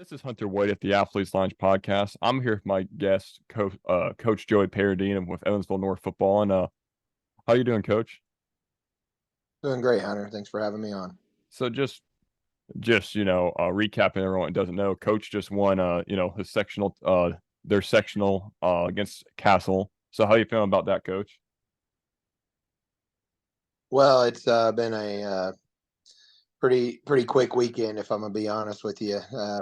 This is Hunter White at the Athletes Lounge podcast. I'm here with my guest, Coach Joey Paridaen with Evansville North Football. And how you doing, Coach? Doing great, Hunter. Thanks for having me on. So just recapping everyone that doesn't know, Coach just won his sectional their sectional against Castle. So how you feeling about that, Coach? Well, it's been a pretty quick weekend, if I'm gonna be honest with you.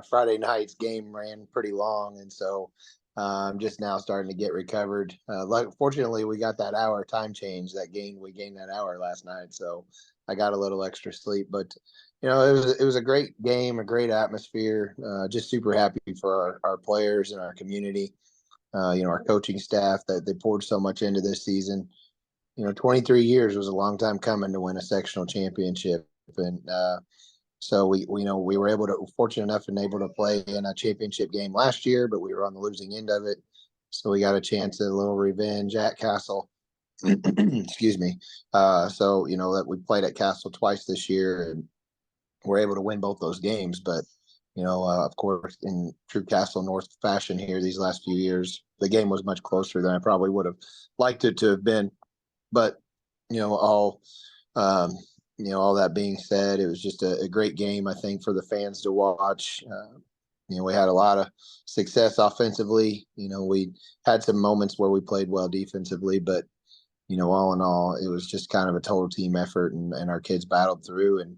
Friday night's game ran pretty long, and so I'm just now starting to get recovered. Fortunately, we got that hour time change. We gained that hour last night, so I got a little extra sleep. But it was a great game, a great atmosphere. Just super happy for our players and our community. Our coaching staff that they poured so much into this season. 23 years was a long time coming to win a sectional championship. And so we were fortunate enough and able to play in a championship game last year, but we were on the losing end of it. So we got a chance at a little revenge at Castle. Excuse me. That we played at Castle twice this year and we're able to win both those games. But, of course, in true Castle North fashion here these last few years, the game was much closer than I probably would have liked it to have been. But all that being said, it was just a great game, I think, for the fans to watch. We had a lot of success offensively. We had some moments where we played well defensively, but all in all, it was just kind of a total team effort, and our kids battled through and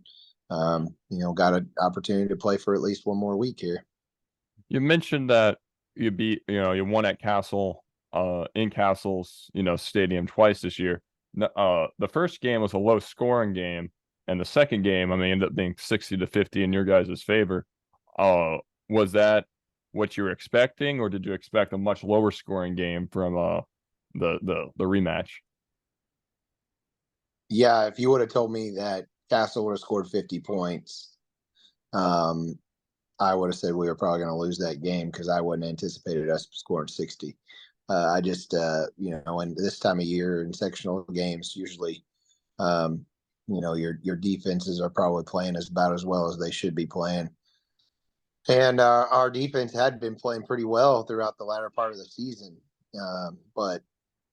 got an opportunity to play for at least one more week here. You mentioned that you won at Castle, in Castle's, stadium twice this year. The first game was a low scoring game, and the second game, ended up being 60-50 in your guys' favor. Was that what you were expecting, or did you expect a much lower scoring game from the rematch? Yeah, if you would have told me that Castle would have scored 50 points, I would have said we were probably going to lose that game because I wouldn't anticipated us scoring 60. I just, in this time of year in sectional games, usually, your defenses are probably playing about as well as they should be playing. And our defense had been playing pretty well throughout the latter part of the season. But,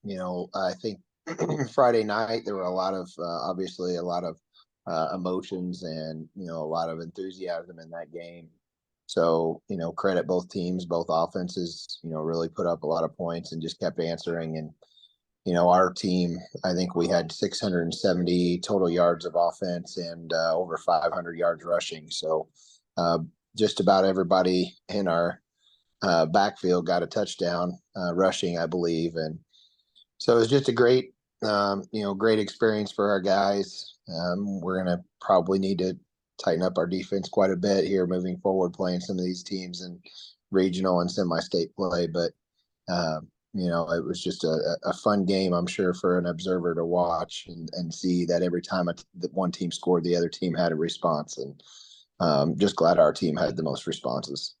I think Friday night, there were obviously a lot of emotions and, a lot of enthusiasm in that game. So, credit both teams, both offenses, really put up a lot of points and just kept answering. And, our team, I think we had 670 total yards of offense and over 500 yards rushing. So just about everybody in our backfield got a touchdown rushing, I believe. And so it was just a great experience for our guys. We're going to probably need to tighten up our defense quite a bit here moving forward, playing some of these teams in regional and semi-state play. But, it was just a fun game, I'm sure, for an observer to watch and see that every time that one team scored, the other team had a response. And just glad our team had the most responses.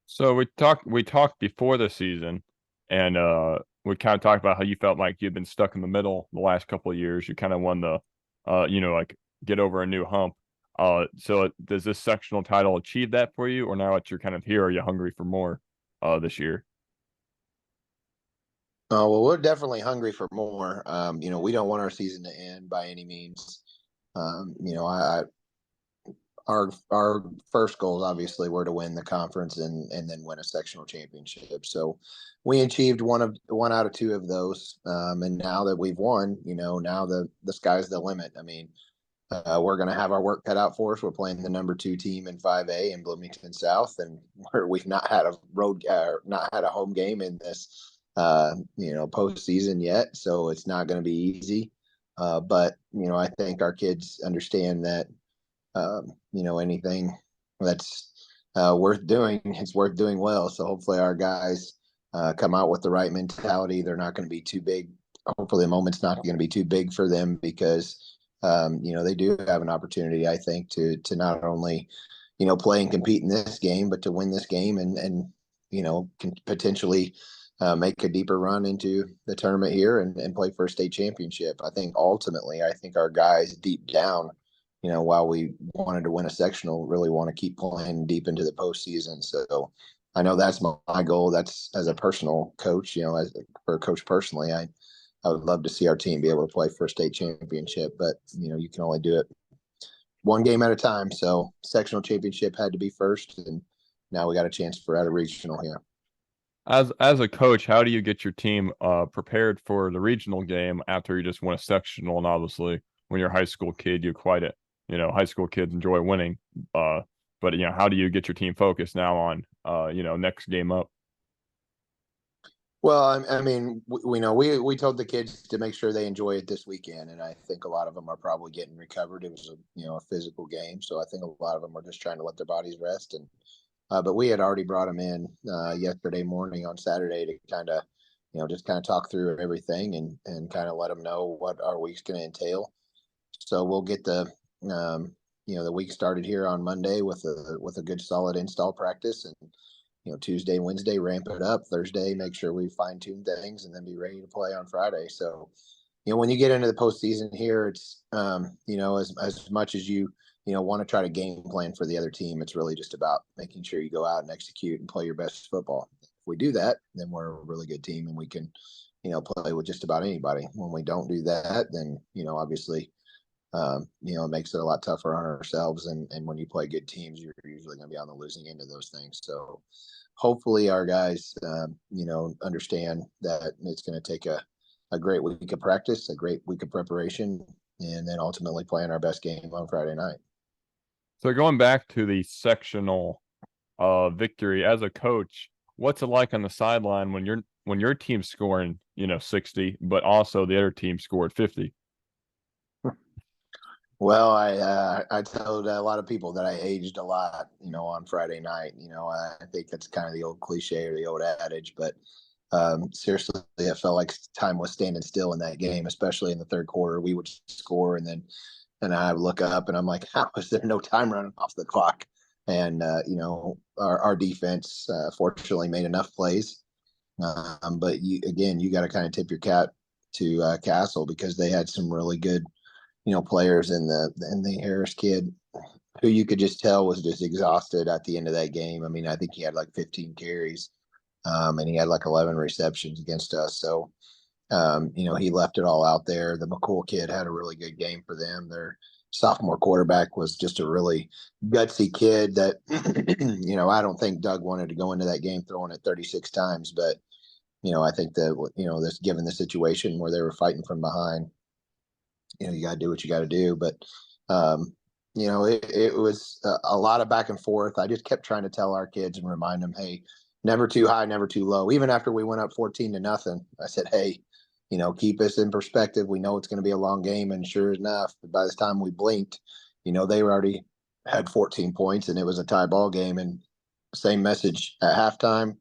So we talked before the season, and we kind of talked about how you felt like you'd been stuck in the middle the last couple of years. You kind of won the, get over a new hump. So does this sectional title achieve that for you, or now that you're kind of here, are you hungry for more this year? Well, we're definitely hungry for more. We don't want our season to end by any means. Our first goals obviously were to win the conference and then win a sectional championship. So we achieved one out of two of those. And now that we've won, now the sky's the limit. We're going to have our work cut out for us. We're playing the number 2 team in 5A in Bloomington South, and we've not had a home game in this postseason yet. So it's not going to be easy. But I think our kids understand that anything that's worth doing, it's worth doing well. So hopefully our guys come out with the right mentality. They're not going to be too big. Hopefully the moment's not going to be too big for them because they do have an opportunity, I think, to not only, play and compete in this game, but to win this game and can potentially make a deeper run into the tournament here and play for a state championship. I think ultimately, our guys deep down, while we wanted to win a sectional, really want to keep playing deep into the postseason. So I know that's my goal. That's as a personal coach, as for a coach personally, I would love to see our team be able to play for a state championship, but you can only do it one game at a time. So sectional championship had to be first, and now we got a chance for at a regional here. As a coach, how do you get your team prepared for the regional game after you just won a sectional? And obviously, when you're a high school kid, you quite it. High school kids enjoy winning. But how do you get your team focused now on next game up? Well, I mean, we told the kids to make sure they enjoy it this weekend, and I think a lot of them are probably getting recovered. It was a physical game, so I think a lot of them are just trying to let their bodies rest. And but we had already brought them in yesterday morning on Saturday to kind of just kind of talk through everything and kind of let them know what our week's going to entail. So we'll get the week started here on Monday with a good solid install practice, and Tuesday, Wednesday, ramp it up. Thursday, make sure we fine tune things, and then be ready to play on Friday. So, when you get into the postseason here, it's as much as you want to try to game plan for the other team, it's really just about making sure you go out and execute and play your best football. If we do that, then we're a really good team, and we can play with just about anybody. When we don't do that, then obviously it makes it a lot tougher on ourselves. And when you play good teams, you're usually going to be on the losing end of those things. So hopefully our guys, understand that it's going to take a great week of practice, a great week of preparation, and then ultimately playing our best game on Friday night. So going back to the sectional victory as a coach, what's it like on the sideline when your team's scoring 60, but also the other team scored 50? Well, I told a lot of people that I aged a lot, on Friday night. I think that's kind of the old cliche or the old adage, but seriously, it felt like time was standing still in that game, especially in the third quarter. We would score, and I look up, and I'm like, how is there no time running off the clock? And our defense fortunately made enough plays, but you got to kind of tip your cap to Castle, because they had some really good players in the Harris kid, who you could just tell was just exhausted at the end of that game. I mean, I think he had like 15 carries, and he had like 11 receptions against us. So, he left it all out there. The McCool kid had a really good game for them. Their sophomore quarterback was just a really gutsy kid that, I don't think Doug wanted to go into that game throwing it 36 times, but, I think that, this given the situation where they were fighting from behind, you got to do what you got to do. But, it was a lot of back and forth. I just kept trying to tell our kids and remind them, hey, never too high, never too low. Even after we went up 14-0, I said, hey, keep us in perspective. We know it's going to be a long game. And sure enough, by the time we blinked, they were already had 14 points, and it was a tie ball game. And same message at halftime,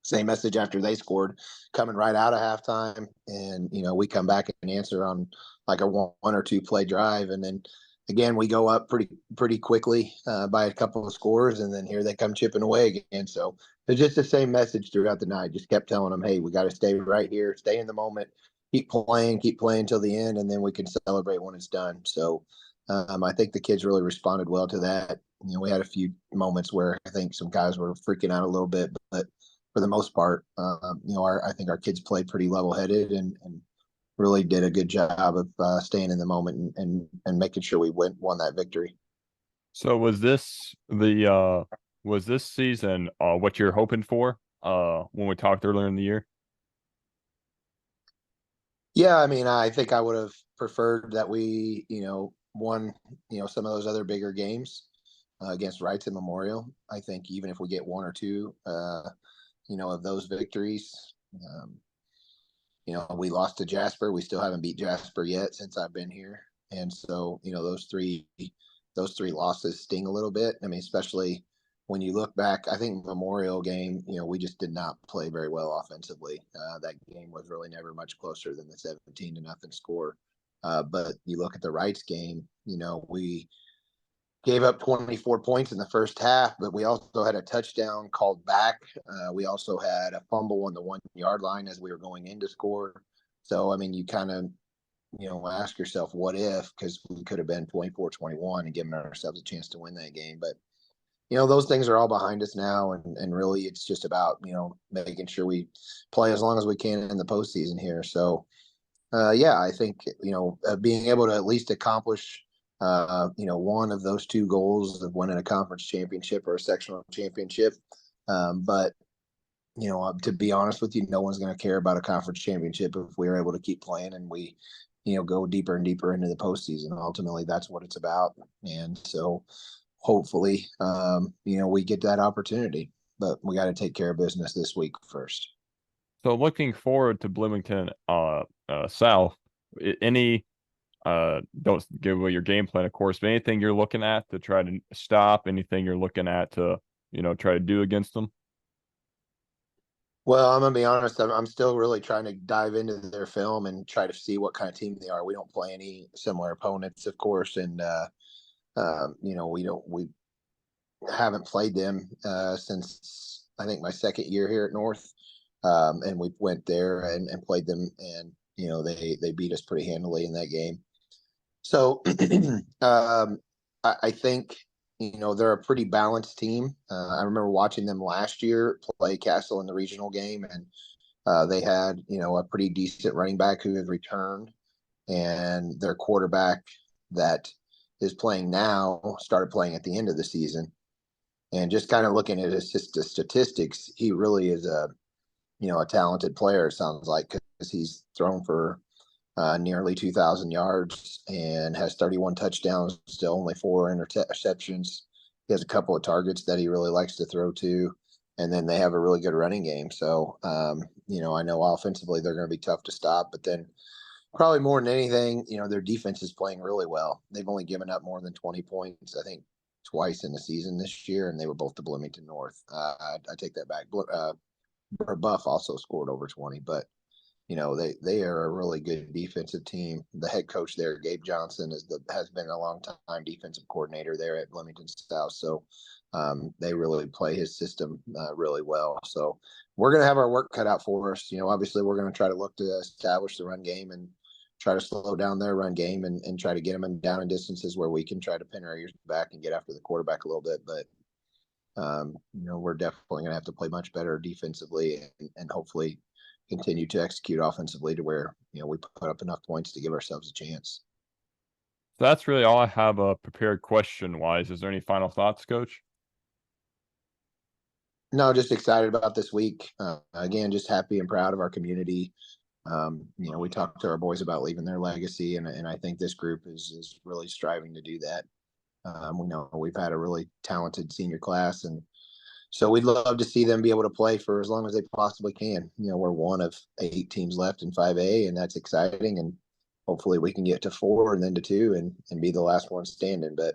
same message after they scored, coming right out of halftime. And we come back and answer on like a one or two play drive, and then again we go up pretty quickly by a couple of scores, and then here they come chipping away again. So it's just the same message throughout the night. Just kept telling them, hey, we got to stay right here, stay in the moment, keep playing till the end, and then we can celebrate when it's done. So I think the kids really responded well to that. We had a few moments where I think some guys were freaking out a little bit, but for the most part, I think our kids played pretty level-headed and really did a good job of staying in the moment and making sure we won that victory. So was this season what you're hoping for when we talked earlier in the year? Yeah, I mean, I think I would have preferred that we, won, some of those other bigger games against Wrights and Memorial. I think even if we get one or two, of those victories. We lost to Jasper. We still haven't beat Jasper yet since I've been here, and so those three losses sting a little bit. I mean, especially when you look back. I think Memorial game, we just did not play very well offensively. That game was really never much closer than the 17-0 score. But you look at the Wrights game, we gave up 24 points in the first half, but we also had a touchdown called back. We also had a fumble on the 1 yard line as we were going in to score. So, I mean, you kind of ask yourself what if, because we could have been 24-21 and given ourselves a chance to win that game. But those things are all behind us now, and really it's just about making sure we play as long as we can in the postseason here. So yeah, I think being able to at least accomplish one of those two goals of winning a conference championship or a sectional championship. But to be honest with you, no one's going to care about a conference championship if we're able to keep playing and we go deeper and deeper into the postseason. Ultimately, that's what it's about. And so hopefully, we get that opportunity, but we got to take care of business this week first. So looking forward to Bloomington South, any don't give away your game plan, of course, but anything you're looking at to try to stop, anything you're looking at to, try to do against them? Well, I'm gonna be honest. I'm still really trying to dive into their film and try to see what kind of team they are. We don't play any similar opponents, of course, and we haven't played them since I think my second year here at North, and we went there and played them, and they beat us pretty handily in that game. So I think they're a pretty balanced team. I remember watching them last year play Castle in the regional game, and they had a pretty decent running back who had returned, and their quarterback that is playing now started playing at the end of the season. And just kind of looking at his statistics, he really is a talented player. It sounds like, because he's thrown for nearly 2,000 yards and has 31 touchdowns, still only 4 interceptions. He has a couple of targets that he really likes to throw to, and then they have a really good running game. So, I know offensively they're going to be tough to stop, but then probably more than anything, their defense is playing really well. They've only given up more than 20 points, I think, twice in the season this year, and they were both the Bloomington North. I take that back. Buff also scored over 20, but they are a really good defensive team. The head coach there, Gabe Johnson, has been a long time defensive coordinator there at Bloomington South. So they really play his system really well. So we're going to have our work cut out for us. Obviously we're going to try to look to establish the run game and try to slow down their run game and try to get them down in distances where we can try to pin our ears back and get after the quarterback a little bit. But we're definitely going to have to play much better defensively and hopefully continue to execute offensively to where we put up enough points to give ourselves a chance. So that's really all I have prepared question wise. Is there any final thoughts, Coach? No, just excited about this week. Again, just happy and proud of our community. We talked to our boys about leaving their legacy, and I think this group is really striving to do that. We know we've had a really talented senior class, and so we'd love to see them be able to play for as long as they possibly can. We're one of 8 teams left in 5A, and that's exciting. And hopefully we can get to 4 and then to 2 and be the last one standing. But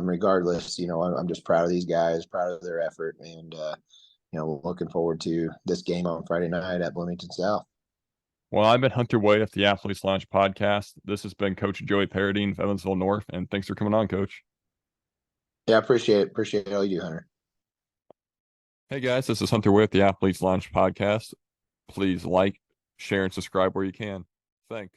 regardless, I'm just proud of these guys, proud of their effort, and looking forward to this game on Friday night at Bloomington South. Well, I've been Hunter Wade at the Athletes Lounge podcast. This has been Coach Joey Paridaen of Evansville North, and thanks for coming on, Coach. Yeah, I appreciate it. Appreciate all you do, Hunter. Hey guys, this is Hunter Wade at the Athletes Lounge podcast. Please like, share, and subscribe where you can. Thanks.